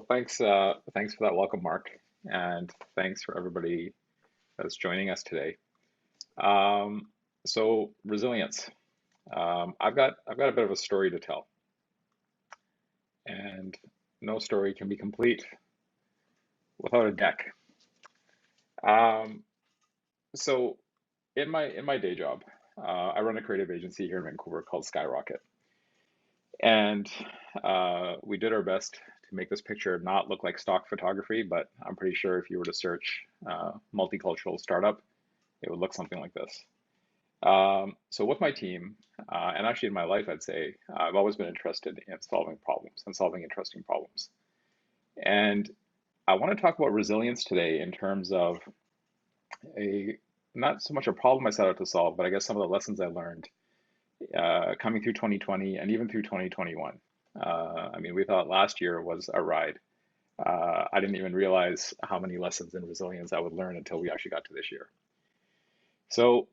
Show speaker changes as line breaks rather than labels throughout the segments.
Thanks for that welcome, Mark, and thanks for everybody that's joining us today. Um, so resilience. I've got a bit of a story to tell, and no story can be complete without a deck. Um, so in my day job, I run a creative agency here in Vancouver called Skyrocket, and we did our best to make this picture not look like stock photography, but I'm pretty sure if you were to search multicultural startup, it would look something like this. So with my team, and actually in my life, I'd say I've always been interested in solving problems and solving interesting problems. And I want to talk about resilience today in terms of a not so much a problem I set out to solve, but I guess some of the lessons I learned coming through 2020 and even through 2021. I mean, we thought last year was a ride. I didn't even realize how many lessons in resilience I would learn until we actually got to this year. So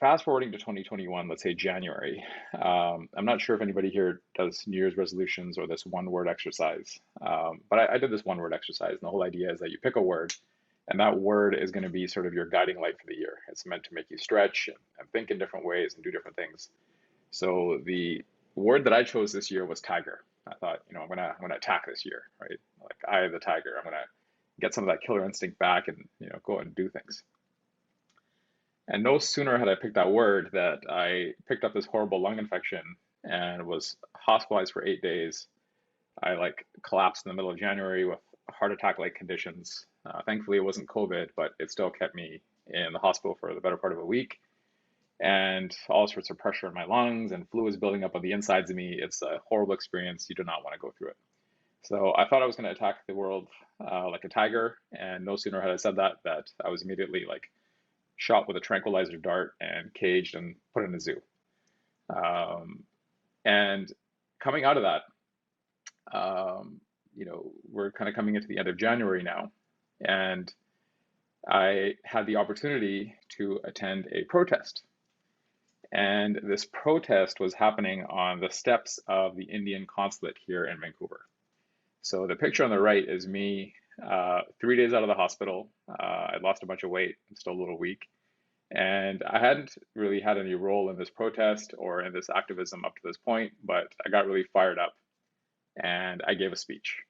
fast forwarding to 2021, let's say January. I'm not sure if anybody here does New Year's resolutions or this one word exercise, but I did this one word exercise. And the whole idea is that you pick a word, and that word is going to be sort of your guiding light for the year. It's meant to make you stretch and think in different ways and do different things. So the word that I chose this year was tiger. I thought, I'm gonna attack this year, right? Like I the tiger. I'm gonna get some of that killer instinct back and go out and do things. And no sooner had I picked that word that I picked up this horrible lung infection and was hospitalized for 8 days. I like collapsed in the middle of January with heart attack-like conditions. Thankfully, it wasn't COVID, but it still kept me in the hospital for the better part of a week. And all sorts of pressure in my lungs and flu is building up on the insides of me. It's a horrible experience. You do not want to go through it. So I thought I was going to attack the world like a tiger, and no sooner had I said that I was immediately like shot with a tranquilizer dart and caged and put in a zoo. Um, and coming out of that, we're kind of coming into the end of January now, and I had the opportunity to attend a protest. And this protest was happening on the steps of the Indian consulate here in Vancouver. So the picture on the right is me 3 days out of the hospital. I'd lost a bunch of weight. I'm still a little weak. And I hadn't really had any role in this protest or in this activism up to this point, but I got really fired up and I gave a speech.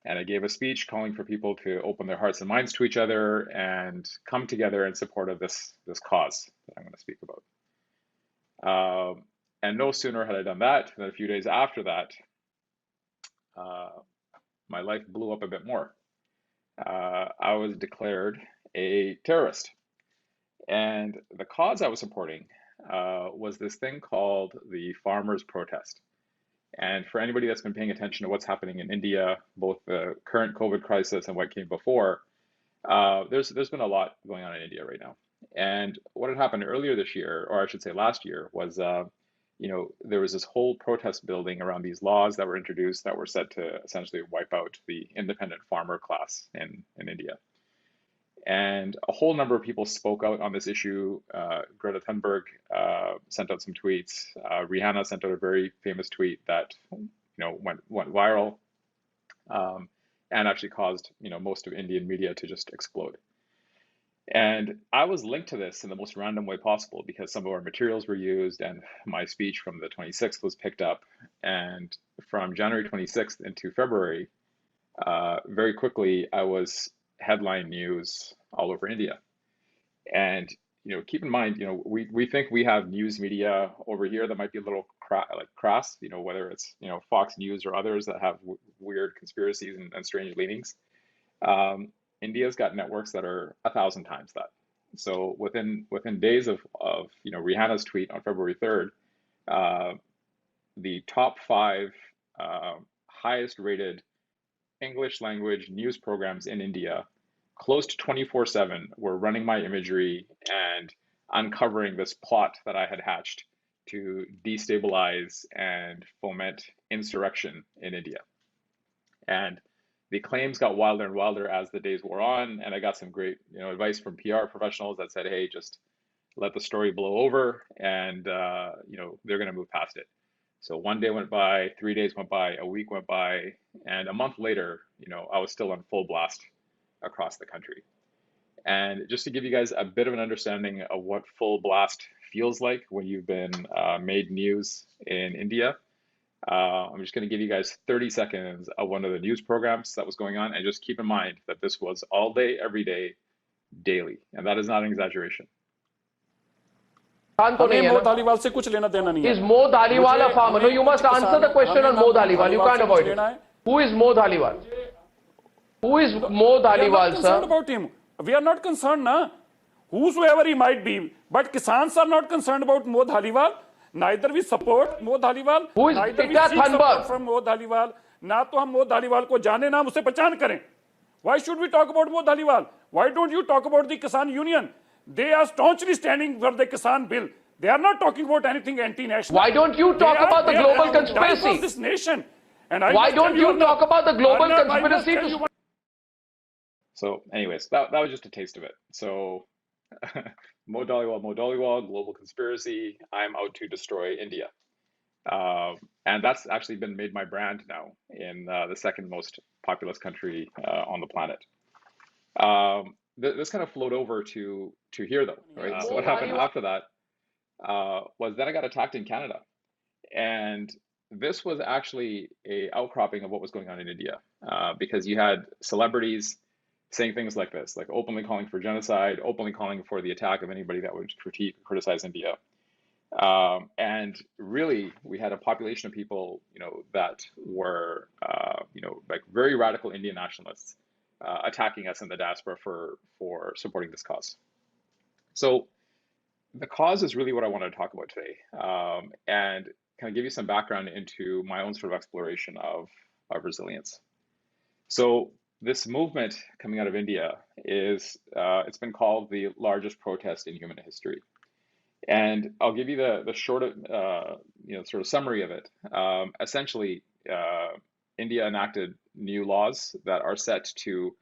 And I gave a speech calling for people to open their hearts and minds to each other and come together in support of this cause that I'm going to speak about. And no sooner had I done that than a few days after that, uh, my life blew up a bit more. I was declared a terrorist. And the cause I was supporting was this thing called the farmers' protest. And for anybody that's been paying attention to what's happening in India, both the current COVID crisis and what came before, there's been a lot going on in India right now. And what had happened earlier this year, or I should say last year, was there was this whole protest building around these laws that were introduced that were set to essentially wipe out the independent farmer class in India. And a whole number of people spoke out on this issue. Greta Thunberg sent out some tweets. Rihanna sent out a very famous tweet that went viral and actually caused most of Indian media to just explode. And I was linked to this in the most random way possible because some of our materials were used and my speech from the 26th was picked up. And from January 26th into February, very quickly, I was headline news all over India. And keep in mind, we think we have news media over here that might be a little crass, whether it's Fox News or others that have weird conspiracies and strange leanings. India's got networks that are 1,000 times that. So within days of Rihanna's tweet on February 3rd, the top five highest rated English language news programs in India, close to 24/7, were running my imagery and uncovering this plot that I had hatched to destabilize and foment insurrection in India. And the claims got wilder and wilder as the days wore on, and I got some great advice from PR professionals that said, hey, just let the story blow over and they're going to move past it. So one day went by, 3 days went by, a week went by, and a month later, I was still on full blast across the country. And just to give you guys a bit of an understanding of what full blast feels like when you've been made news in India, I'm just going to give you guys 30 seconds of one of the news programs that was going on. And just keep in mind that this was all day, every day, daily. And that is not an exaggeration.
हमें Mo Dhaliwal से कुछ लेना देना नहीं है. Is Mo Dhaliwal a farmer? No, you must answer the question on Mo Dhaliwal. You can't avoid it. Who is Mo Dhaliwal? Who is Mo Dhaliwal, sir? We are not concerned about him. We are not concerned, na. Whosoever he might be. But Kisans are not concerned about Mo Dhaliwal. Neither we support Mo Dhaliwal. Who is neither we seek support from Mo Dhaliwal. ना तो हम Mo Dhaliwal को जाने ना उसे पहचान करें. Why should we talk about Mo Dhaliwal? Why don't you talk about the Kisan Union? They are staunchly standing for the Kisan bill. They are not talking about anything anti-national. Why don't you talk about the global conspiracy? This nation. And why don't you talk about the global conspiracy?
So anyways, that was just a taste of it. So Mo Dhaliwal, global conspiracy, I'm out to destroy India. And that's actually been made my brand now in the second most populous country on the planet. This kind of flowed over to here though, right? So what happened after that was then I got attacked in Canada. And this was actually a outcropping of what was going on in India, because you had celebrities saying things like this, like openly calling for genocide, openly calling for the attack of anybody that would critique or criticize India. And really, we had a population of people, that were, like very radical Indian nationalists attacking us in the diaspora for supporting this cause. So the cause is really what I wanted to talk about today, and kind of give you some background into my own sort of exploration of resilience. So this movement coming out of India is, it's been called the largest protest in human history. And I'll give you the short, sort of summary of it. Essentially, India enacted new laws that are set to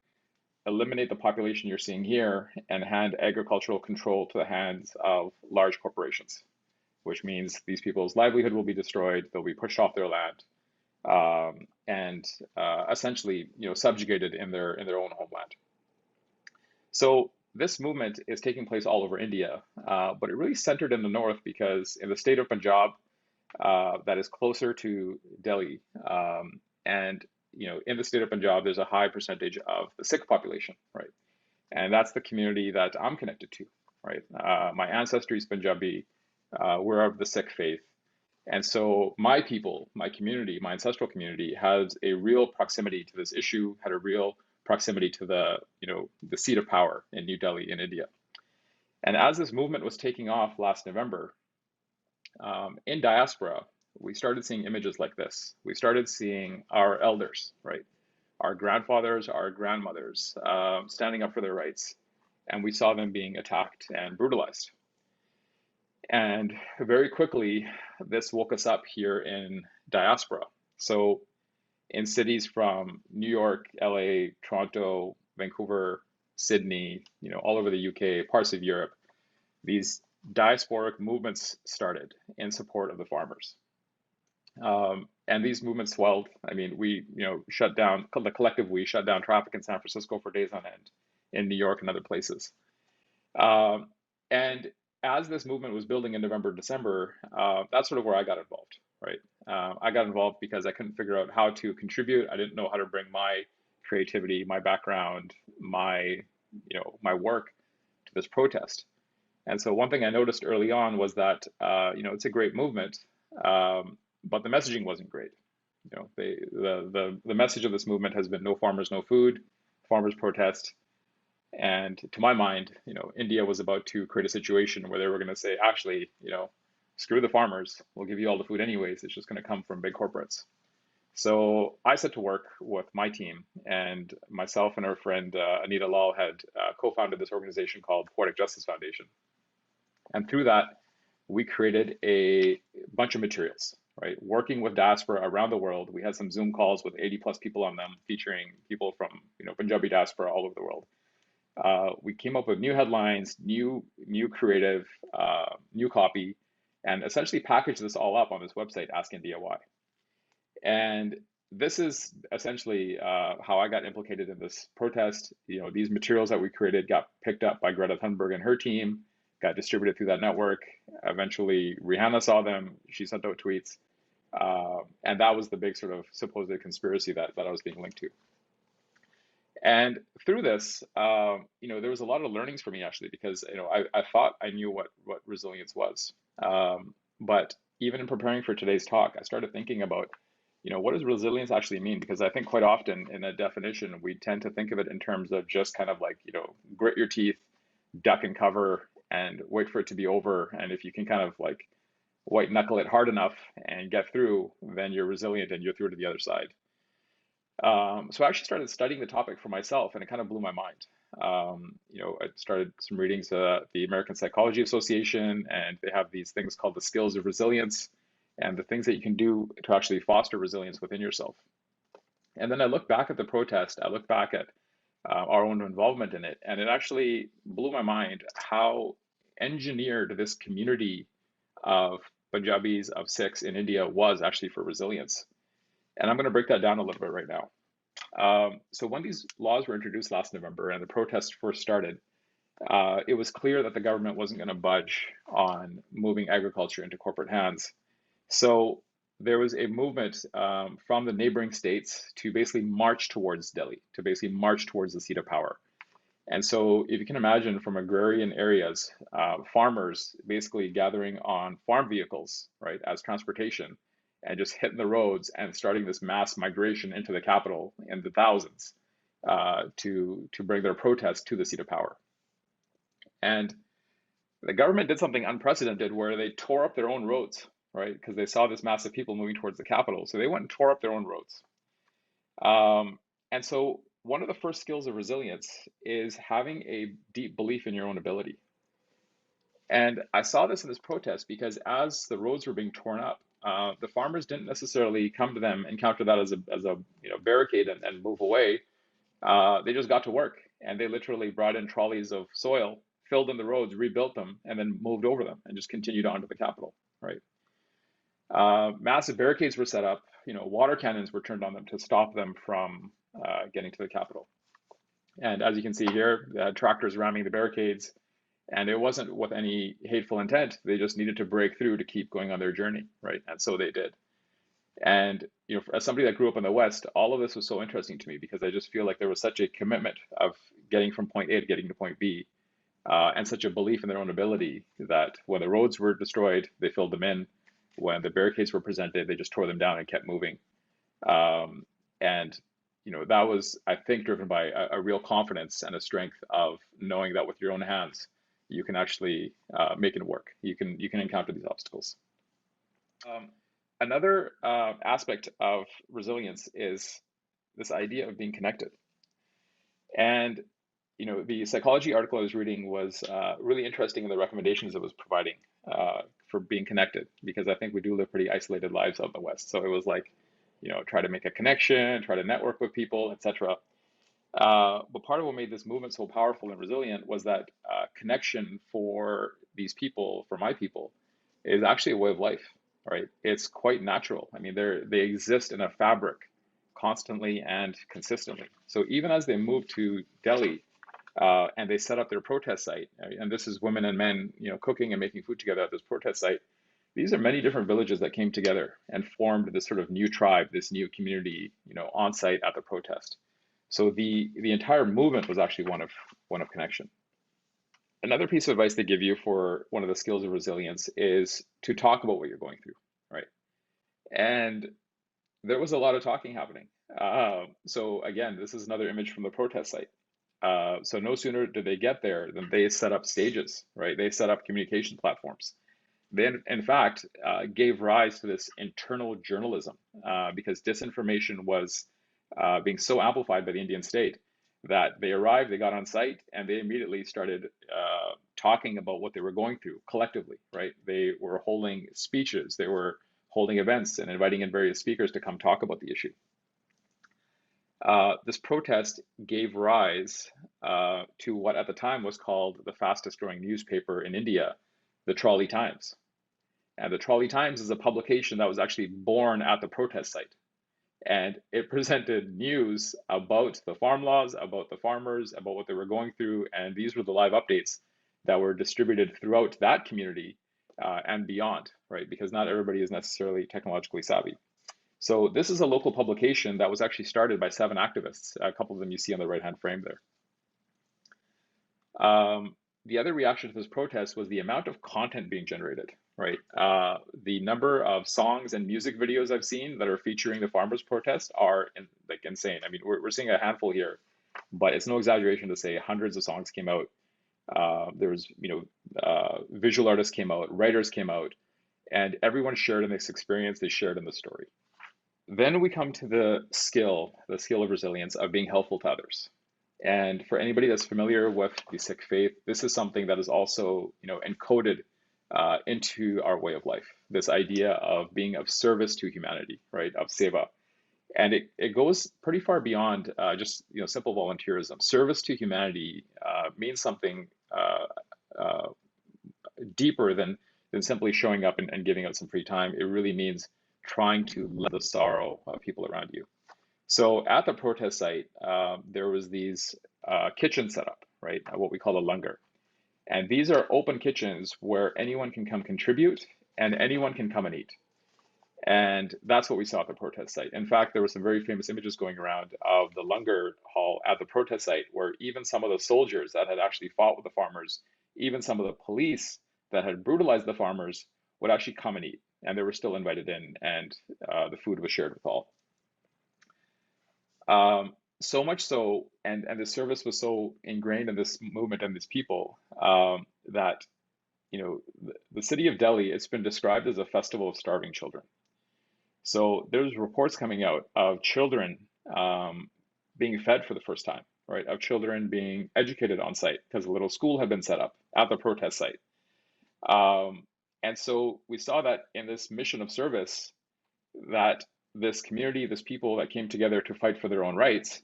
eliminate the population you're seeing here and hand agricultural control to the hands of large corporations, which means these people's livelihood will be destroyed, they'll be pushed off their land, and essentially, subjugated in their own homeland. So this movement is taking place all over India, but it really centered in the north because in the state of Punjab, that is closer to Delhi, and in the state of Punjab, there's a high percentage of the Sikh population, right? And that's the community that I'm connected to, right? My ancestry is Punjabi, we're of the Sikh faith. And so my people, my community, my ancestral community has a real proximity to this issue, had a real proximity to the seat of power in New Delhi in India. And as this movement was taking off last November, in diaspora, we started seeing images like this. We started seeing our elders, right? Our grandfathers, our grandmothers, standing up for their rights. And we saw them being attacked and brutalized. And very quickly, this woke us up here in diaspora. So in cities from New York, LA, Toronto, Vancouver, Sydney, all over the UK, parts of Europe, these diasporic movements started in support of the farmers. And these movements swelled. I mean, we, shut down, the collective we shut down traffic in San Francisco for days on end, in New York and other places. And as this movement was building in November, December, that's sort of where I got involved, right? I got involved because I couldn't figure out how to contribute. I didn't know how to bring my creativity, my background, my work to this protest. And so one thing I noticed early on was that, it's a great movement, but the messaging wasn't great. The message of this movement has been no farmers, no food, farmers protest. And to my mind, India was about to create a situation where they were going to say, actually, screw the farmers, we'll give you all the food anyways, it's just going to come from big corporates. So I set to work with my team, and myself and our friend Anita Lal had co-founded this organization called Poetic Justice Foundation. And through that, we created a bunch of materials, right? Working with diaspora around the world. We had some Zoom calls with 80 plus people on them, featuring people from Punjabi diaspora all over the world. We came up with new headlines, new creative, new copy, and essentially packaged this all up on this website, Ask India Why. And this is essentially how I got implicated in this protest. These materials that we created got picked up by Greta Thunberg and her team, got distributed through that network. Eventually, Rihanna saw them. She sent out tweets. And that was the big sort of supposed conspiracy that I was being linked to. And through this, there was a lot of learnings for me, actually, because I thought I knew what resilience was. But even in preparing for today's talk, I started thinking about, what does resilience actually mean? Because I think quite often in a definition, we tend to think of it in terms of just kind of like, grit your teeth, duck and cover, and wait for it to be over. And if you can kind of like white knuckle it hard enough and get through, then you're resilient and you're through to the other side. So I actually started studying the topic for myself, and it kind of blew my mind. I started some readings, the American Psychology Association, and they have these things called the skills of resilience and the things that you can do to actually foster resilience within yourself. And then I look back at the protest, I look back at our own involvement in it, and it actually blew my mind how engineered this community of Punjabis, of Sikhs in India was actually for resilience. And I'm going to break that down a little bit right now. So when these laws were introduced last November and the protests first started, it was clear that the government wasn't going to budge on moving agriculture into corporate hands. So there was a movement from the neighboring states to basically march towards Delhi, to basically march towards the seat of power. And so if you can imagine, from agrarian areas, farmers basically gathering on farm vehicles, right, as transportation, and just hitting the roads and starting this mass migration into the capital in the thousands to bring their protests to the seat of power. And the government did something unprecedented where they tore up their own roads, right? Because they saw this mass of people moving towards the capital. So they went and tore up their own roads. And so one of the first skills of resilience is having a deep belief in your own ability. And I saw this in this protest because as the roads were being torn up, the farmers didn't necessarily come to them and counter that as a barricade and move away. They just got to work, and they literally brought in trolleys of soil, filled in the roads, rebuilt them, and then moved over them and just continued on to the capital, right? Massive barricades were set up. Water cannons were turned on them to stop them from getting to the capital. And as you can see here, they had tractors ramming the barricades. And it wasn't with any hateful intent. They just needed to break through to keep going on their journey, right? And so they did. And as somebody that grew up in the West, all of this was so interesting to me because I just feel like there was such a commitment of getting from point A to getting to point B, and such a belief in their own ability that when the roads were destroyed, they filled them in. When the barricades were presented, they just tore them down and kept moving. And that was, I think, driven by a real confidence and a strength of knowing that with your own hands, you can actually make it work. You can encounter these obstacles. Another aspect of resilience is this idea of being connected. And the psychology article I was reading was really interesting in the recommendations it was providing for being connected, because I think we do live pretty isolated lives out in the West. So it was like, try to make a connection, try to network with people, etc. But part of what made this movement so powerful and resilient was that connection for these people, for my people, is actually a way of life, right? It's quite natural. I mean, they exist in a fabric constantly and consistently. So even as they moved to Delhi and they set up their protest site, and this is women and men, cooking and making food together at this protest site. These are many different villages that came together and formed this sort of new tribe, this new community, on site at the protest. So the entire movement was actually one of connection. Another piece of advice they give you for one of the skills of resilience is to talk about what you're going through, right? And there was a lot of talking happening. So again, this is another image from the protest site. So no sooner did they get there than they set up stages, right? They set up communication platforms. They, in fact, gave rise to this internal journalism because disinformation was being so amplified by the Indian state that they arrived, they got on site, and they immediately started talking about what they were going through collectively, right? They were holding speeches, they were holding events and inviting in various speakers to come talk about the issue. This protest gave rise to what at the time was called the fastest growing newspaper in India, the Trolley Times. And the Trolley Times is a publication that was actually born at the protest site. And it presented news about the farm laws, about the farmers, about what they were going through. And these were the live updates that were distributed throughout that community and beyond, right? Because not everybody is necessarily technologically savvy. So this is a local publication that was actually started by 7 activists. A couple of them you see on the right-hand frame there. The other reaction to this protest was the amount of content being generated, right? The number of songs and music videos I've seen that are featuring the farmers' protest are like insane. I mean, we're seeing a handful here, but it's no exaggeration to say hundreds of songs came out. There was, visual artists came out, writers came out, and everyone shared in this experience. They shared in the story. Then we come to the skill of resilience of being helpful to others. And for anybody that's familiar with the Sikh faith, this is something that is also, encoded into our way of life. This idea of being of service to humanity, right? Of seva. And it goes pretty far beyond just simple volunteerism. Service to humanity means something deeper than simply showing up and giving out some free time. It really means trying to let the sorrow of people around you. So at the protest site, there was these kitchens set up, right? What we call a langar. And these are open kitchens where anyone can come contribute and anyone can come and eat. And that's what we saw at the protest site. In fact, there were some very famous images going around of the langar hall at the protest site, where even some of the soldiers that had actually fought with the farmers, even some of the police that had brutalized the farmers would actually come and eat. And they were still invited in, and the food was shared with all. So much so, and the service was so ingrained in this movement and these people that, the city of Delhi, it's been described as a festival of starving children. So there's reports coming out of children being fed for the first time, right? Of children being educated on site because a little school had been set up at the protest site. And so we saw that in this mission of service, that this community, this people that came together to fight for their own rights,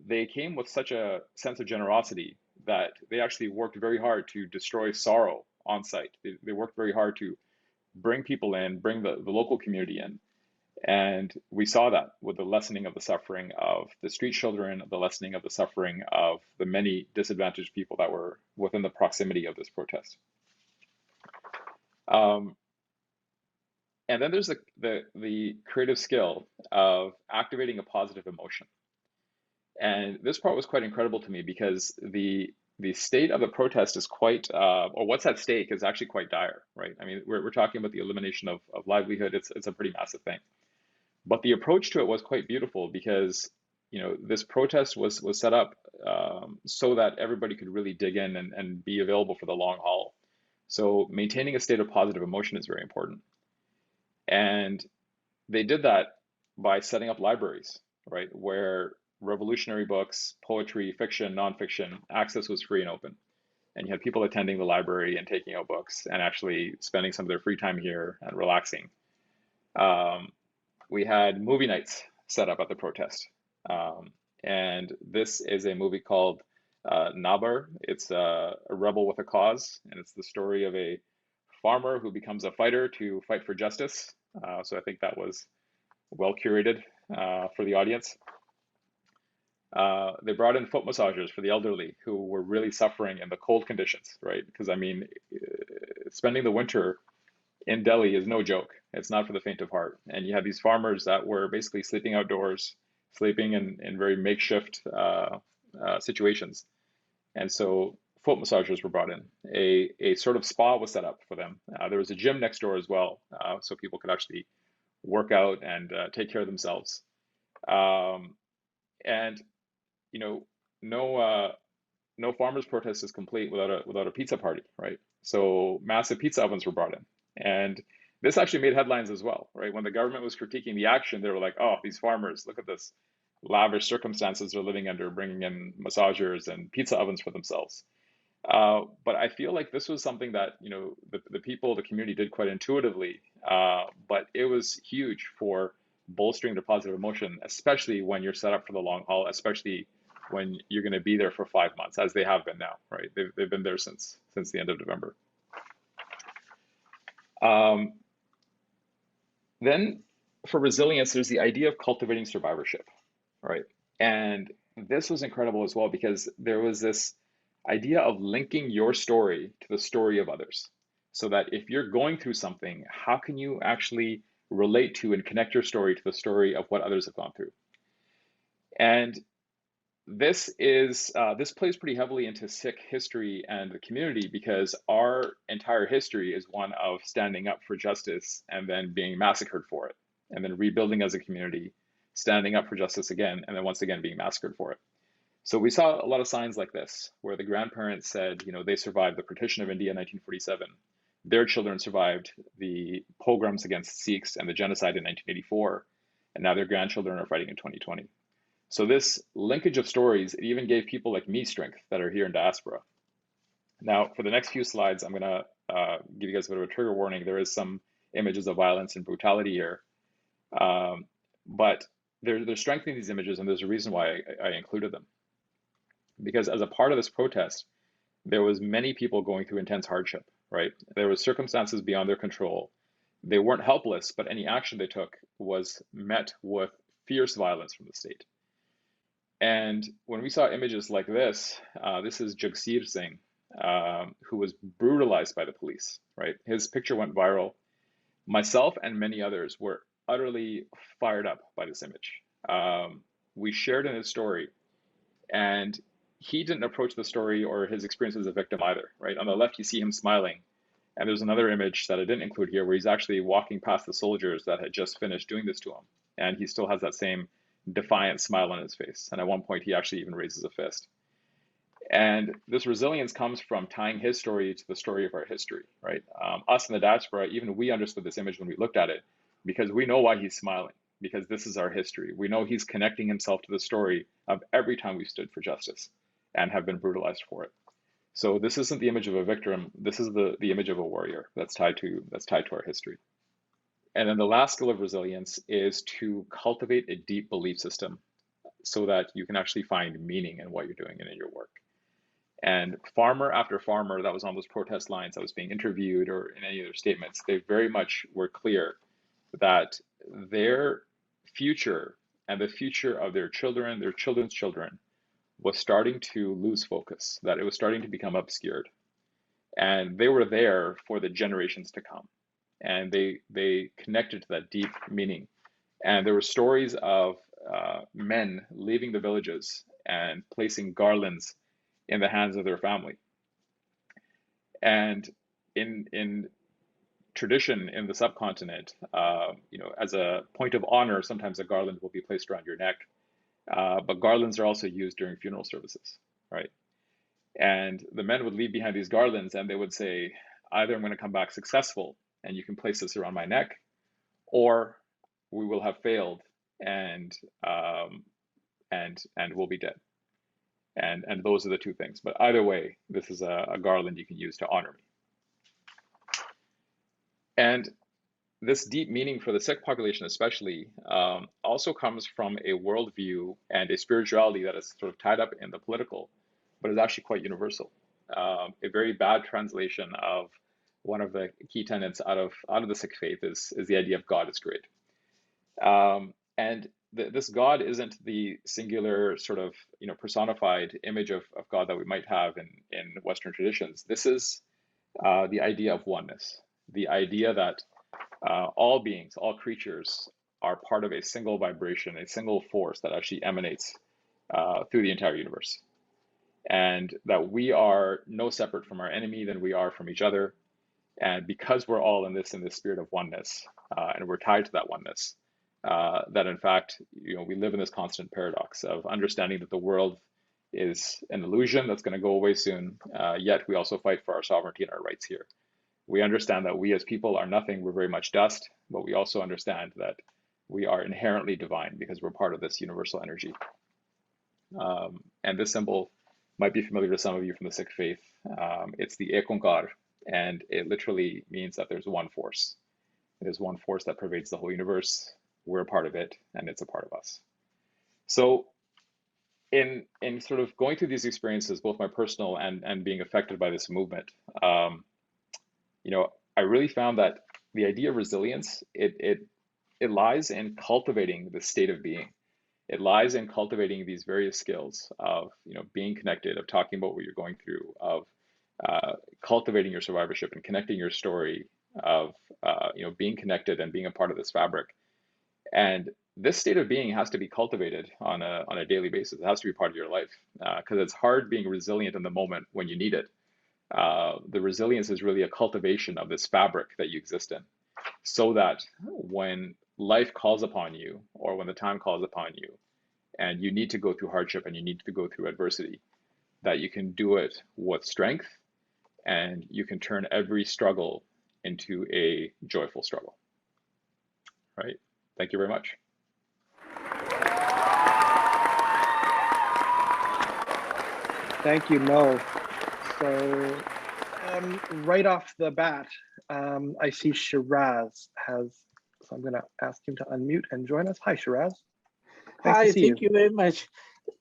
they came with such a sense of generosity that they actually worked very hard to destroy sorrow on site. They worked very hard to bring people in, bring the local community in. And we saw that with the lessening of the suffering of the street children, the lessening of the suffering of the many disadvantaged people that were within the proximity of this protest. And then there's the creative skill of activating a positive emotion. And this part was quite incredible to me because the state of the protest is quite, or what's at stake is actually quite dire, right? I mean, we're talking about the elimination of livelihood. It's a pretty massive thing. But the approach to it was quite beautiful because, this protest was set up so that everybody could really dig in and be available for the long haul. So maintaining a state of positive emotion is very important. And they did that by setting up libraries, right, where revolutionary books, poetry, fiction, nonfiction, access was free and open. And you had people attending the library and taking out books and actually spending some of their free time here and relaxing. We had movie nights set up at the protest. And this is a movie called Nabar. It's a rebel with a cause, and it's the story of a farmer who becomes a fighter to fight for justice. So I think that was well curated for the audience. They brought in foot massagers for the elderly who were really suffering in the cold conditions, right? Because I mean, spending the winter in Delhi is no joke. It's not for the faint of heart. And you had these farmers that were basically sleeping outdoors, sleeping in very makeshift situations. And so foot massagers were brought in. A sort of spa was set up for them. There was a gym next door as well, so people could actually work out and take care of themselves. And no farmers protest is complete without a pizza party, right? So massive pizza ovens were brought in, and this actually made headlines as well, right? When the government was critiquing the action, they were like, "Oh, these farmers, look at this lavish circumstances they're living under, bringing in massagers and pizza ovens for themselves." But I feel like this was something that the people, the community did quite intuitively, but it was huge for bolstering the positive emotion, especially when you're set up for the long haul, especially when you're going to be there for 5 months, as they have been now, right? They've been there since the end of November. Um, then for resilience, there's the idea of cultivating survivorship, right? And this was incredible as well because there was this idea of linking your story to the story of others. So that if you're going through something, how can you actually relate to and connect your story to the story of what others have gone through? And this plays pretty heavily into Sikh history and the community because our entire history is one of standing up for justice and then being massacred for it, and then rebuilding as a community, standing up for justice again, and then once again being massacred for it. So we saw a lot of signs like this, where the grandparents said, they survived the partition of India in 1947. Their children survived the pogroms against Sikhs and the genocide in 1984, and now their grandchildren are fighting in 2020. So this linkage of stories, it even gave people like me strength that are here in diaspora. Now, for the next few slides, I'm going to give you guys a bit of a trigger warning. There is some images of violence and brutality here, but they're strengthening these images, and there's a reason why I included them. Because as a part of this protest, there was many people going through intense hardship, right? There was circumstances beyond their control. They weren't helpless, but any action they took was met with fierce violence from the state. And when we saw images like this is Jaksir Singh, who was brutalized by the police, right? His picture went viral. Myself and many others were utterly fired up by this image. We shared in his story, and he didn't approach the story or his experience as a victim either, right? On the left, you see him smiling. And there's another image that I didn't include here where he's actually walking past the soldiers that had just finished doing this to him. And he still has that same defiant smile on his face. And at one point, he actually even raises a fist. And this resilience comes from tying his story to the story of our history, right? Us in the diaspora, even we understood this image when we looked at it because we know why he's smiling, because this is our history. We know he's connecting himself to the story of every time we stood for justice and have been brutalized for it. So this isn't the image of a victim. This is the image of a warrior that's tied to our history. And then the last skill of resilience is to cultivate a deep belief system so that you can actually find meaning in what you're doing and in your work. And farmer after farmer that was on those protest lines that was being interviewed or in any of their statements, they very much were clear that their future and the future of their children, their children's children, was starting to lose focus, that it was starting to become obscured. And they were there for the generations to come. And they connected to that deep meaning. And there were stories of men leaving the villages and placing garlands in the hands of their family. And in tradition in the subcontinent, as a point of honor, sometimes a garland will be placed around your neck. But garlands are also used during funeral services, right? And the men would leave behind these garlands and they would say, either I'm going to come back successful and you can place this around my neck, or we will have failed and we'll be dead. And those are the two things. But either way, this is a garland you can use to honor me. And this deep meaning for the Sikh population especially also comes from a worldview and a spirituality that is sort of tied up in the political, but is actually quite universal. A very bad translation of one of the key tenets out of the Sikh faith is the idea of God is great. And this God isn't the singular sort of personified image of God that we might have in Western traditions. This is the idea of oneness, the idea that all beings, all creatures are part of a single vibration, a single force that actually emanates through the entire universe. And that we are no separate from our enemy than we are from each other. And because we're all in this spirit of oneness, and we're tied to that oneness, that in fact, we live in this constant paradox of understanding that the world is an illusion that's going to go away soon, yet we also fight for our sovereignty and our rights here. We understand that we as people are nothing, we're very much dust, but we also understand that we are inherently divine because we're part of this universal energy. And this symbol might be familiar to some of you from the Sikh faith. It's the Ekonkar, and it literally means that there's one force. There's one force that pervades the whole universe. We're a part of it, and it's a part of us. So in sort of going through these experiences, both my personal and being affected by this movement, I really found that the idea of resilience, it lies in cultivating the state of being. It lies in cultivating these various skills of, being connected, of talking about what you're going through, of cultivating your survivorship and connecting your story, of being connected and being a part of this fabric. And this state of being has to be cultivated on a daily basis. It has to be part of your life, because it's hard being resilient in the moment when you need it. The resilience is really a cultivation of this fabric that you exist in, so that when life calls upon you, or when the time calls upon you, and you need to go through hardship and you need to go through adversity, that you can do it with strength, and you can turn every struggle into a joyful struggle. Right? Thank you very much.
Thank you, Mo. So right off the bat, I see Shiraz has, so I'm going to ask him to unmute and join us. Hi, Shiraz.
Hi, thank you very much.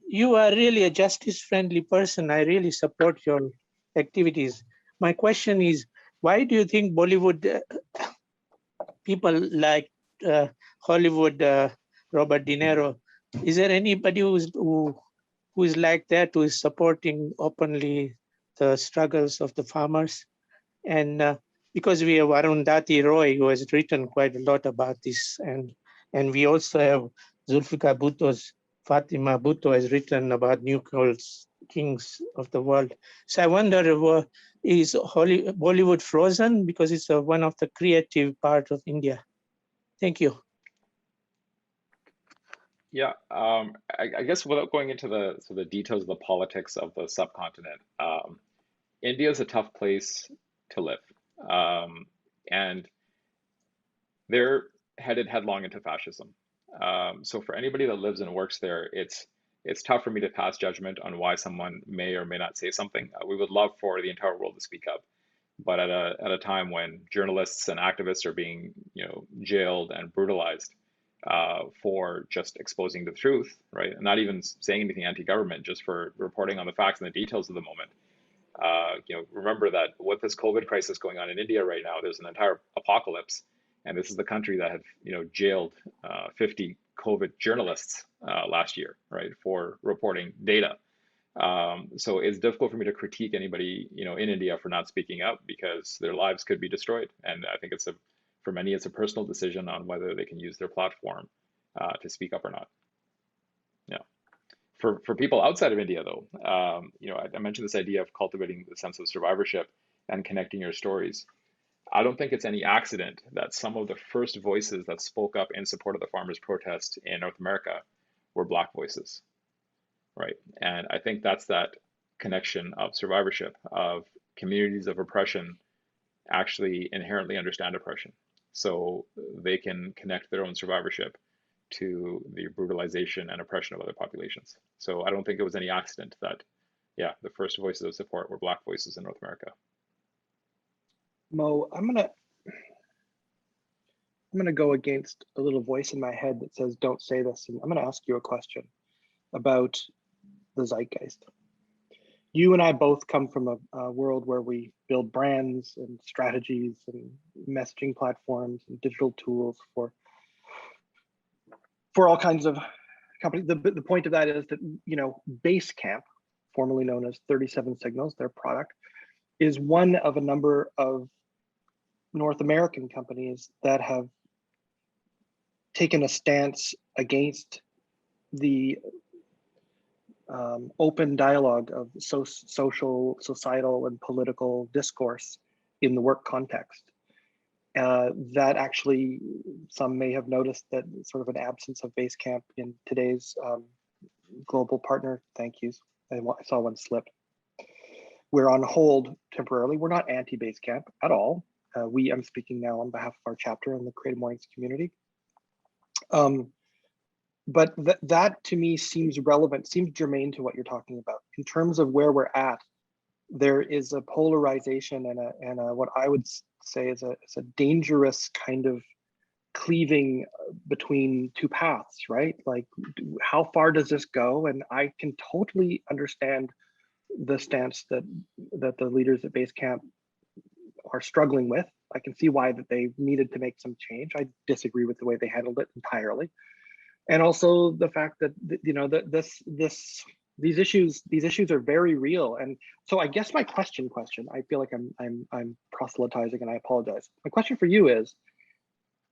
You are really a justice-friendly person. I really support your activities. My question is, why do you think Bollywood people like Hollywood, Robert De Niro, is there anybody who is like that, who is supporting openly the struggles of the farmers? And because we have Arundhati Roy, who has written quite a lot about this, and we also have Zulfikar Bhutto's Fatima Bhutto has written about new kings of the world. So I wonder, is Bollywood frozen because it's one of the creative part of India? Thank you.
Yeah, I guess without going into the details of the politics of the subcontinent, India is a tough place to live, and they're headed headlong into fascism. So for anybody that lives and works there, it's tough for me to pass judgment on why someone may or may not say something. We would love for the entire world to speak up, but at a time when journalists and activists are being jailed and brutalized for just exposing the truth, right, and not even saying anything anti-government, just for reporting on the facts and the details of the moment. Remember that with this COVID crisis going on in India right now, there's an entire apocalypse. And this is the country that had, jailed 50 COVID journalists last year, right, for reporting data. So it's difficult for me to critique anybody, in India for not speaking up, because their lives could be destroyed. And I think for many, it's a personal decision on whether they can use their platform to speak up or not. Yeah. For people outside of India, though, I mentioned this idea of cultivating the sense of survivorship and connecting your stories. I don't think it's any accident that some of the first voices that spoke up in support of the farmers' protest in North America were Black voices, right? And I think that's that connection of survivorship, of communities of oppression actually inherently understand oppression. So they can connect their own survivorship to the brutalization and oppression of other populations. So I don't think it was any accident that, the first voices of support were Black voices in North America.
Mo, I'm gonna go against a little voice in my head that says, don't say this. And I'm gonna ask you a question about the zeitgeist. You and I both come from a world where we build brands and strategies and messaging platforms and digital tools for all kinds of companies. The point of that is that, Basecamp, formerly known as 37 Signals, their product, is one of a number of North American companies that have taken a stance against the open dialogue of social, societal, and political discourse in the work context. That actually, some may have noticed that sort of an absence of Basecamp in today's global partner thank yous. I saw one slip. We're on hold temporarily. We're not anti-Basecamp at all. I'm speaking now on behalf of our chapter in the Creative Mornings community. But that to me seems relevant, seems germane to what you're talking about. In terms of where we're at, there is a polarization and a what I would say is a dangerous kind of cleaving between two paths, right? Like, how far does this go? And I can totally understand the stance that the leaders at Basecamp are struggling with, I can see why that they needed to make some change. I disagree with the way they handled it entirely, and also the fact that these issues are very real. And so I guess my question, I feel like I'm proselytizing, and I apologize. My question for you is,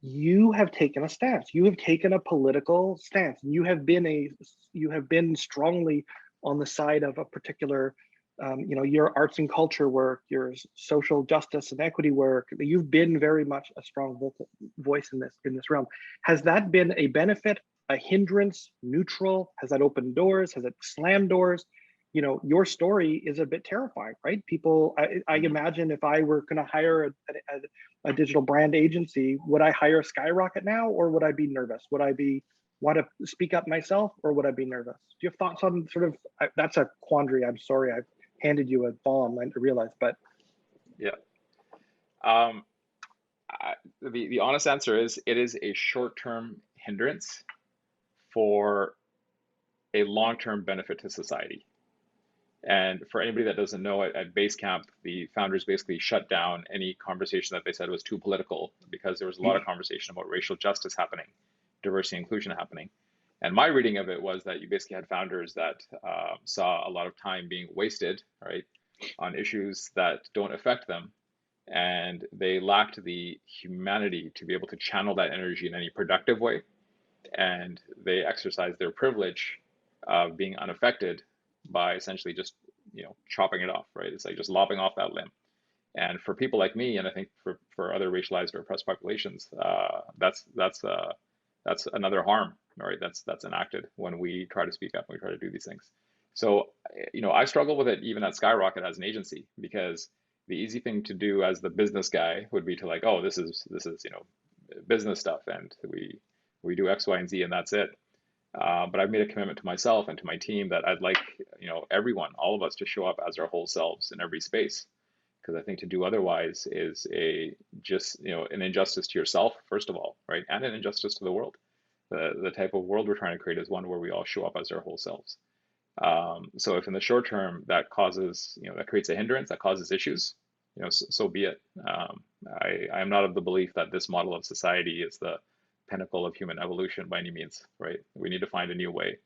you have taken a stance. You have taken a political stance. You have been strongly on the side of a particular, your arts and culture work, your social justice and equity work. You've been very much a strong voice in this realm. Has that been a benefit, a hindrance, neutral? Has that opened doors? Has it slammed doors? Your story is a bit terrifying, right? People, I imagine if I were going to hire a digital brand agency, would I hire Skyrocket now, or would I be nervous? Would I want to speak up myself, or would I be nervous? Do you have thoughts on sort of, that's a quandary. I'm sorry, I've handed you a bomb, I realize, but.
Yeah. The honest answer is, it is a short-term hindrance for a long-term benefit to society. And for anybody that doesn't know, at Basecamp, the founders basically shut down any conversation that they said was too political, because there was a lot of conversation about racial justice happening, diversity and inclusion happening. And my reading of it was that you basically had founders that saw a lot of time being wasted, right, on issues that don't affect them. And they lacked the humanity to be able to channel that energy in any productive way. And they exercised their privilege of being unaffected by essentially just, chopping it off, right? It's like just lopping off that limb. And for people like me, and I think for other racialized or oppressed populations, that's another harm, right? That's enacted when we try to speak up, when we try to do these things. So, I struggle with it even at Skyrocket as an agency, because the easy thing to do as the business guy would be to like, oh, this is business stuff, and we do X, Y, and Z, and that's it. But I've made a commitment to myself and to my team that I'd like, everyone, all of us, to show up as our whole selves in every space. Because I think to do otherwise is an injustice to yourself, first of all, right? And an injustice to the world. The type of world we're trying to create is one where we all show up as our whole selves. So if in the short term that causes, that creates a hindrance, that causes issues, so be it. I am not of the belief that this model of society is the pinnacle of human evolution by any means, right? We need to find a new way,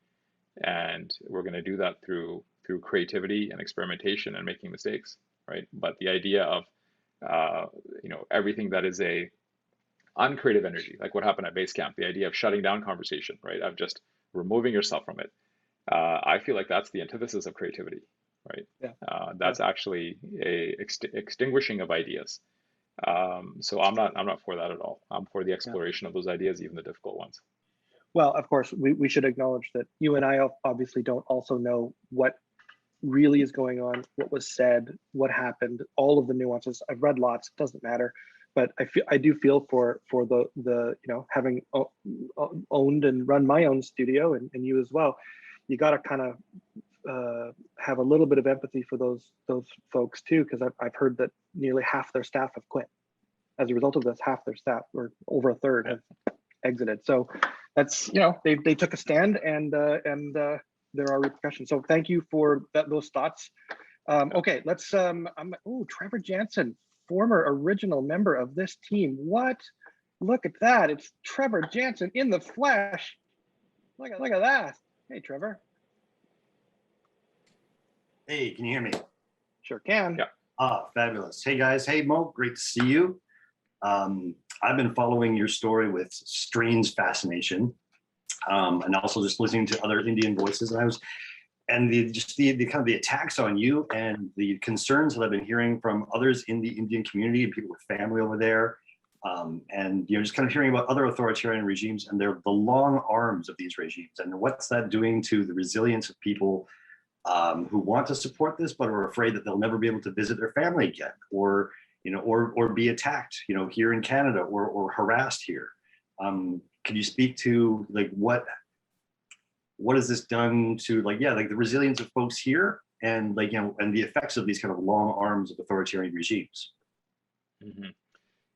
and we're going to do that through creativity and experimentation and making mistakes, right? But the idea of everything that is a uncreative energy, like what happened at Basecamp, the idea of shutting down conversation, right, of just removing yourself from it, I feel like that's the antithesis of creativity, right?
Yeah.
That's actually a extinguishing of ideas. So I'm not for that at all. I'm for the exploration of those ideas, even the difficult ones.
Well, of course, we should acknowledge that you and I obviously don't also know what really is going on, what was said, what happened, all of the nuances. I've read lots, it doesn't matter, but I do feel for the having owned and run my own studio, and you as well, you got to kind of have a little bit of empathy for those folks too, because I've heard that nearly half their staff have quit as a result of this. Half their staff, or over a third, have exited. So that's, they took a stand, and there are repercussions. So thank you for those thoughts. Okay, let's Trevor Jansen, former original member of this team. What? Look at that. It's Trevor Jansen in the flesh. Look at that. Hey, Trevor.
Hey, can you hear me?
Sure can.
Yeah.
Fabulous. Hey guys. Hey Mo, great to see you. I've been following your story with strange fascination, and also just listening to other Indian voices. And the kind of the attacks on you and the concerns that I've been hearing from others in the Indian community and people with family over there, and just kind of hearing about other authoritarian regimes and the long arms of these regimes, and what's that doing to the resilience of people who want to support this but are afraid that they'll never be able to visit their family again, or be attacked, here in Canada, or harassed here. Could you speak to what has this done to the resilience of folks here, and and the effects of these kind of long arms of authoritarian regimes?
Mm-hmm.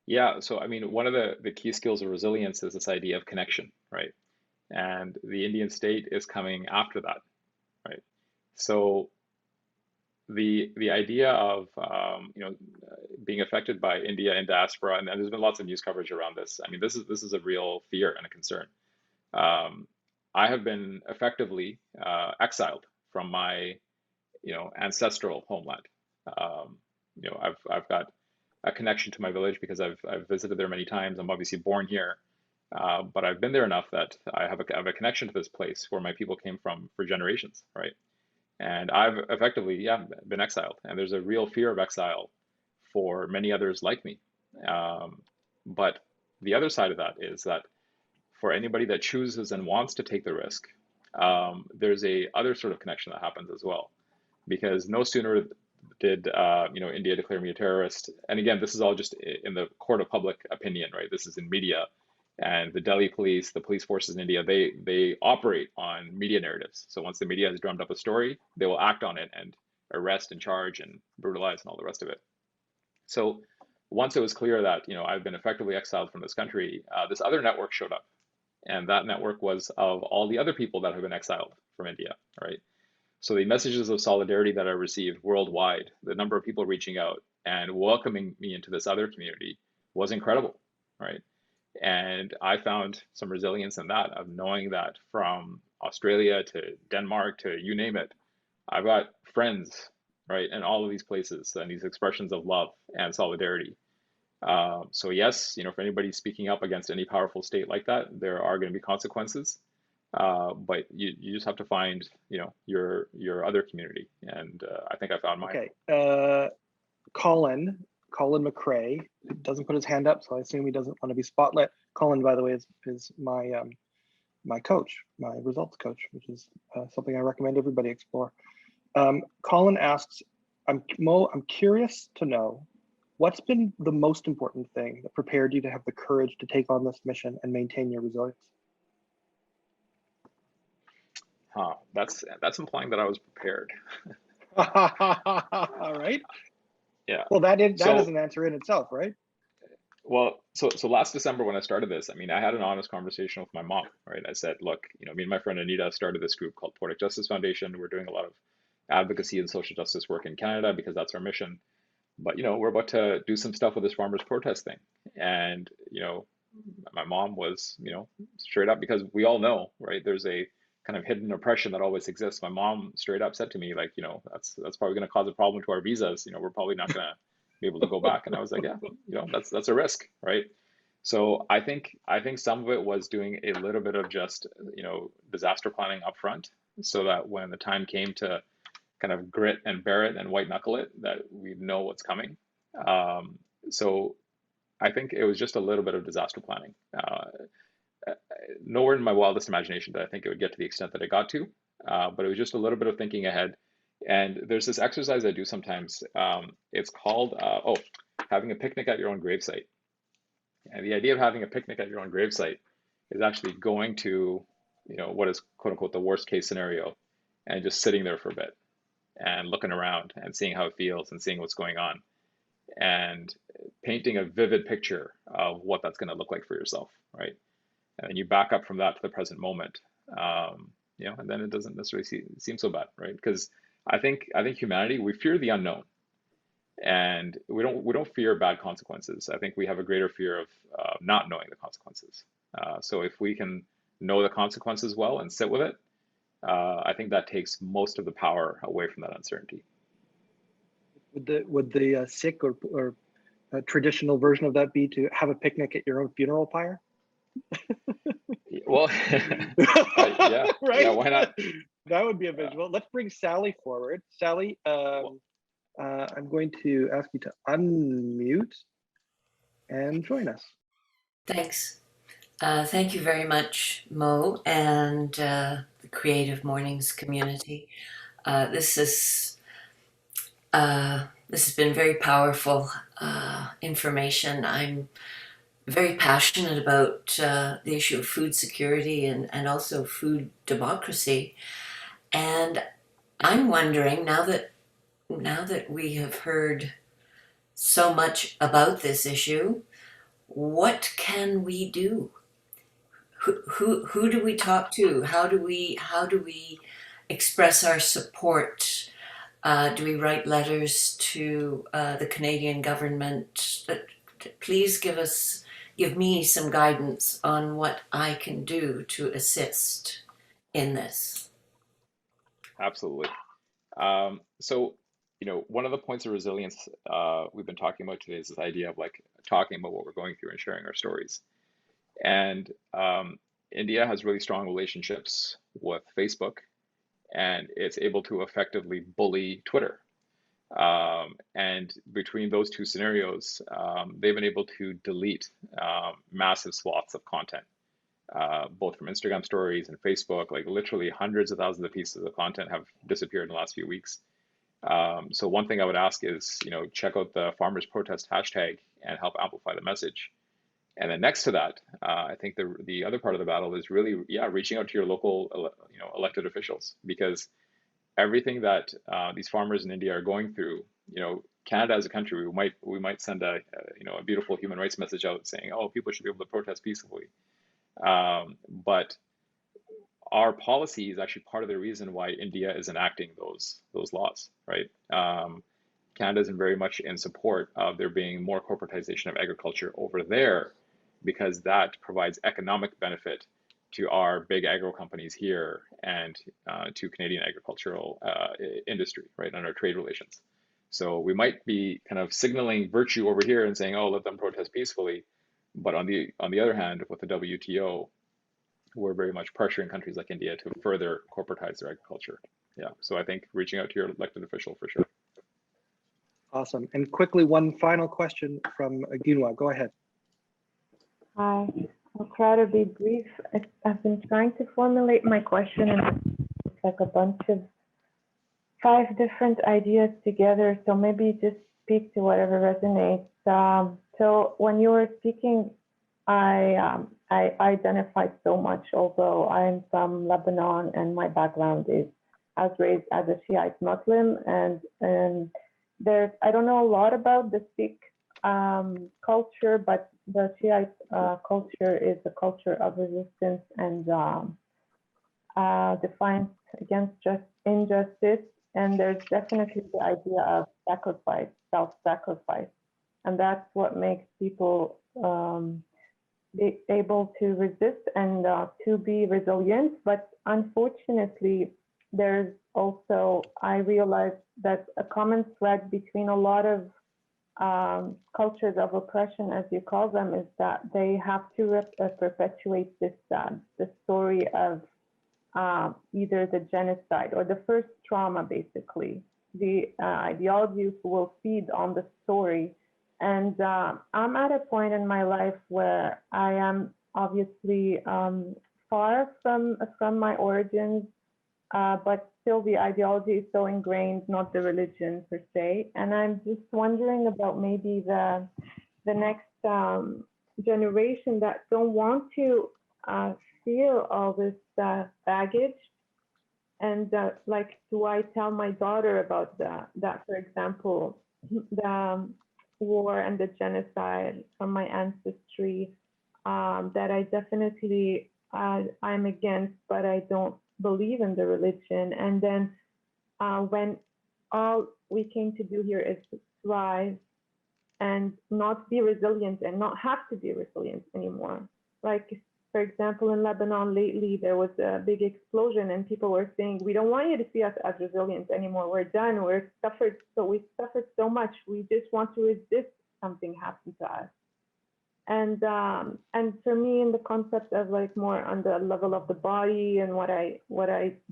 Yeah, so I mean, one of the key skills of resilience is this idea of connection, right? And the Indian state is coming after that, right? So the idea of being affected by India in diaspora, and there's been lots of news coverage around this. I mean, this is a real fear and a concern. I have been effectively exiled from my ancestral homeland. I've got a connection to my village because I've visited there many times. I'm obviously born here, but I've been there enough that I have a connection to this place where my people came from for generations, right? And I've effectively, been exiled. And there's a real fear of exile for many others like me. But the other side of that is that for anybody that chooses and wants to take the risk, there's a other sort of connection that happens as well. Because no sooner did India declare me a terrorist, and again, this is all just in the court of public opinion, right? This is in media, and the Delhi police, the police forces in India, they operate on media narratives. So once the media has drummed up a story, they will act on it and arrest and charge and brutalize and all the rest of it. So once it was clear that I've been effectively exiled from this country, this other network showed up, and that network was of all the other people that have been exiled from India, right? So the messages of solidarity that I received worldwide, the number of people reaching out and welcoming me into this other community was incredible, right? And I found some resilience in that, of knowing that from Australia to Denmark to you name it, I've got friends, right, in all of these places and these expressions of love and solidarity. So yes, for anybody speaking up against any powerful state like that, there are going to be consequences. But you just have to find, your other community, and I think I found mine.
Okay, Colin McRae doesn't put his hand up, so I assume he doesn't want to be spotlit. Colin, by the way, is my my coach, my results coach, which is something I recommend everybody explore. Colin asks, Mo, I'm curious to know what's been the most important thing that prepared you to have the courage to take on this mission and maintain your resilience.
That's implying that I was prepared.
All right.
Yeah.
Well, that is an answer in itself, right?
Well, so last December when I started this, I had an honest conversation with my mom, right? I said, look, me and my friend Anita started this group called Poetic Justice Foundation. We're doing a lot of advocacy and social justice work in Canada because that's our mission. But we're about to do some stuff with this farmers protest thing, and my mom was straight up, because we all know, right? There's a kind of hidden oppression that always exists. My mom straight up said to me, like, that's probably going to cause a problem to our visas. We're probably not going to be able to go back. And I was like, yeah, that's a risk, right? So I think some of it was doing a little bit of just disaster planning up front, so that when the time came to kind of grit and bear it and white knuckle it, that we know what's coming. So I think it was just a little bit of disaster planning. Nowhere in my wildest imagination did I think it would get to the extent that it got to, but it was just a little bit of thinking ahead. And there's this exercise I do sometimes. It's called having a picnic at your own gravesite. And the idea of having a picnic at your own gravesite is actually going to, what is quote unquote the worst case scenario, and just sitting there for a bit and looking around and seeing how it feels and seeing what's going on, and painting a vivid picture of what that's going to look like for yourself, right? And then you back up from that to the present moment, and then it doesn't necessarily seem so bad, right? Because I think humanity, we fear the unknown, and we don't fear bad consequences. I think we have a greater fear of not knowing the consequences. So if we can know the consequences well and sit with it, I think that takes most of the power away from that uncertainty.
Would the Sikh or traditional version of that be to have a picnic at your own funeral pyre?
Well, yeah,
right?
Yeah, why not?
That would be a visual. Let's bring Sally forward. Sally, I'm going to ask you to unmute and join us.
Thanks. Thank you very much, Mo, and the Creative Mornings community. This has been very powerful information. I'm very passionate about the issue of food security and also food democracy. And I'm wondering, now that we have heard so much about this issue, what can we do? Who do we talk to? How do we express our support? Do we write letters to the Canadian government? Please give me some guidance on what I can do to assist in this.
Absolutely. So, one of the points of resilience we've been talking about today is this idea of like talking about what we're going through and sharing our stories. And India has really strong relationships with Facebook, and it's able to effectively bully Twitter. And between those two scenarios, they've been able to delete massive swaths of content, both from Instagram stories and Facebook. Like literally hundreds of thousands of pieces of content have disappeared in the last few weeks. So one thing I would ask is, check out the Farmers Protest hashtag and help amplify the message. And then next to that, I think the other part of the battle is really, reaching out to your local, elected officials, because everything that these farmers in India are going through, Canada as a country, we might send a beautiful human rights message out saying, oh, people should be able to protest peacefully. But our policy is actually part of the reason why India is enacting those laws, right? Canada is very much in support of there being more corporatization of agriculture over there, because that provides economic benefit to our big agro companies here and to Canadian agricultural industry, right, and our trade relations. So we might be kind of signaling virtue over here and saying, oh, let them protest peacefully. But on the other hand, with the WTO, we're very much pressuring countries like India to further corporatize their agriculture. Yeah, so I think reaching out to your elected official for sure.
Awesome. And quickly, one final question from Ginwa. Go ahead.
Hi, I'll try to be brief. I've been trying to formulate my question, and it's like a bunch of 5 different ideas together. So maybe just speak to whatever resonates. So when you were speaking, I identified so much, although I'm from Lebanon and my background is, I was raised as a Shiite Muslim, and I don't know a lot about the Sikh culture, but the Shiite culture is a culture of resistance and defiance against injustice. And there's definitely the idea of sacrifice, self-sacrifice. And that's what makes people be able to resist and to be resilient. But unfortunately, there's also, I realized that a common thread between a lot of cultures of oppression, as you call them, is that they have to perpetuate this story of either the genocide or the first trauma, basically. The ideologies will feed on the story. And I'm at a point in my life where I am obviously far from my origins, but still the ideology is so ingrained, not the religion per se. And I'm just wondering about maybe the next generation that don't want to feel all this baggage. And like, do I tell my daughter about that, for example, the war and the genocide from my ancestry, that I definitely, I'm against, but I don't believe in the religion. And then when all we came to do here is to thrive and not be resilient and not have to be resilient anymore. Like, for example, in Lebanon lately, there was a big explosion and people were saying, we don't want you to see us as resilient anymore. We're done. We suffered so much. We just want to resist something happen to us. And for me, in the concept of like more on the level of the body and what I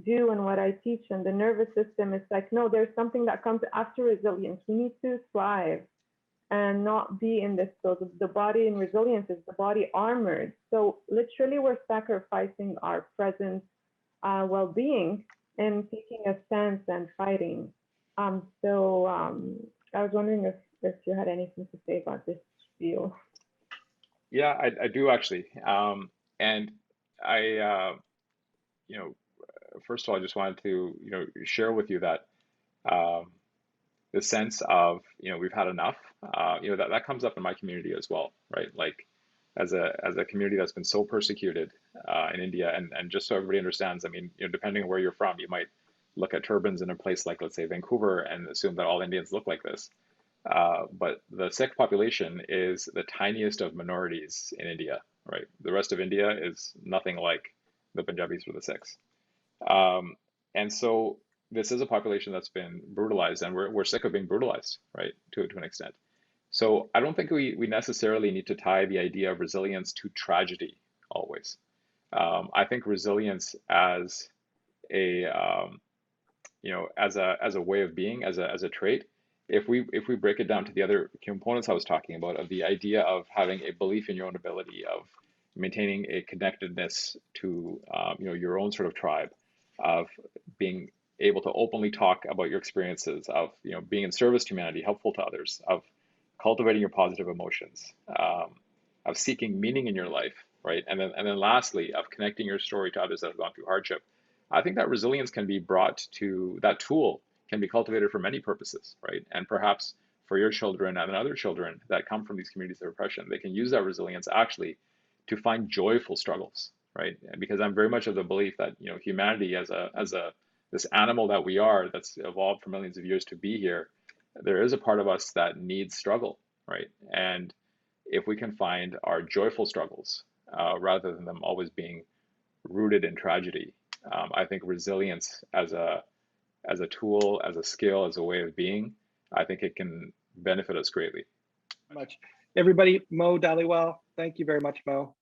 do and what I teach and the nervous system, it's like, no, there's something that comes after resilience. We need to thrive and not be in this. So the body in resilience is the body armored. So literally we're sacrificing our present well-being and taking a stance and fighting. So I was wondering if you had anything to say about this view.
Yeah, I do actually. And I, first of all, I just wanted to, share with you that the sense of, we've had enough, that comes up in my community as well, right? Like as a community that's been so persecuted in India, and just so everybody understands, I mean, depending on where you're from, you might look at turbans in a place like, let's say, Vancouver and assume that all Indians look like this. But the Sikh population is the tiniest of minorities in India, right? The rest of India is nothing like the Punjabis or the Sikhs. And so this is a population that's been brutalized, and we're sick of being brutalized, right, to an extent. So I don't think we necessarily need to tie the idea of resilience to tragedy always. I think resilience as a as a way of being, as a trait, if we break it down to the other components I was talking about, of the idea of having a belief in your own ability, of maintaining a connectedness to your own sort of tribe, of being able to openly talk about your experiences, of being in service to humanity, helpful to others, of cultivating your positive emotions, of seeking meaning in your life, right? And then lastly, of connecting your story to others that have gone through hardship. I think that resilience can be brought to, that tool can be cultivated for many purposes, right? And perhaps for your children and other children that come from these communities of oppression, they can use that resilience actually to find joyful struggles, right? Because I'm very much of the belief that humanity as this animal that we are, that's evolved for millions of years to be here, there is a part of us that needs struggle, right? And if we can find our joyful struggles rather than them always being rooted in tragedy, I think resilience as a tool, as a skill, as a way of being, I think it can benefit us greatly.
Much. Everybody, Mo Dhaliwal, thank you very much, Mo.